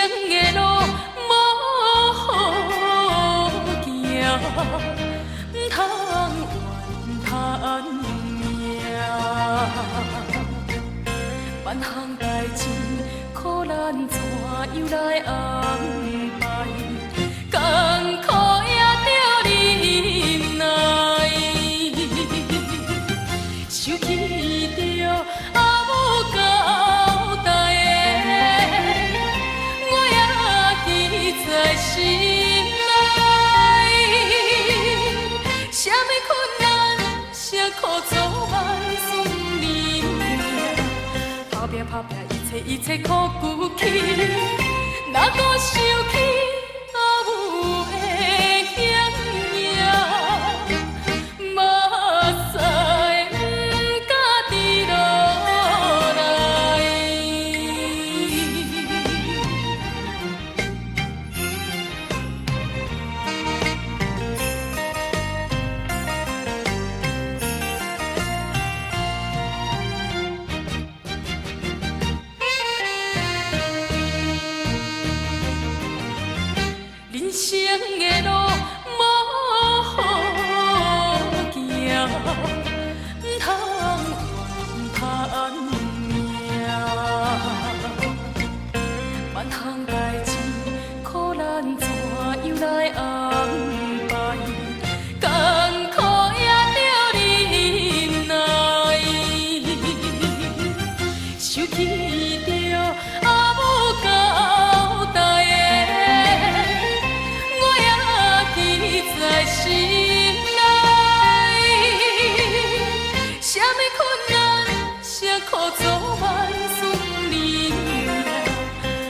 的路无好行，唔通怨命。万项代志苦难怎样来安排？艰苦也着忍耐，想起着阿母交代的，我也记在心内。什么困难，啥苦楚，万顺利命。打拼打拼，一切苦骨气，哪搁想起阿母的险命，目屎不敢滴落来。人生的路无好行，唔通怨命。万项代志苦难怎样来安排？艰苦也着忍耐，想起着阿母交代的，我也记在心内。什么困难，啥苦楚，万顺利命。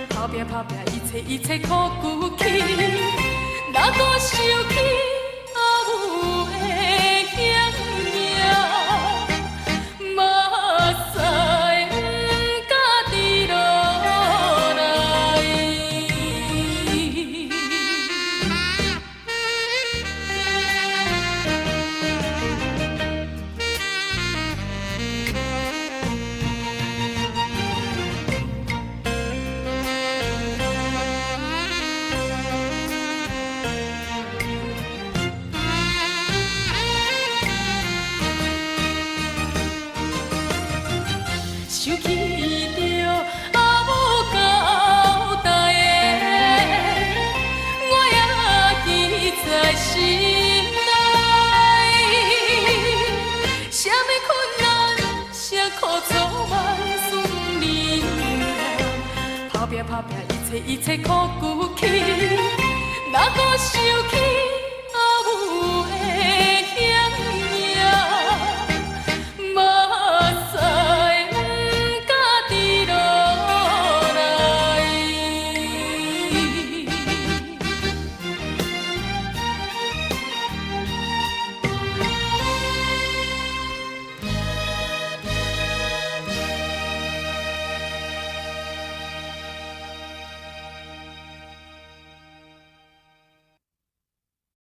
打拼打拼，一切苦骨气，哪搁想起阿母的险命，目屎不敢滴落来。想起着阿母交代的，我也记在心内。什么困难，啥苦楚，万顺利命。打拼打拼，一切苦骨气，哪搁想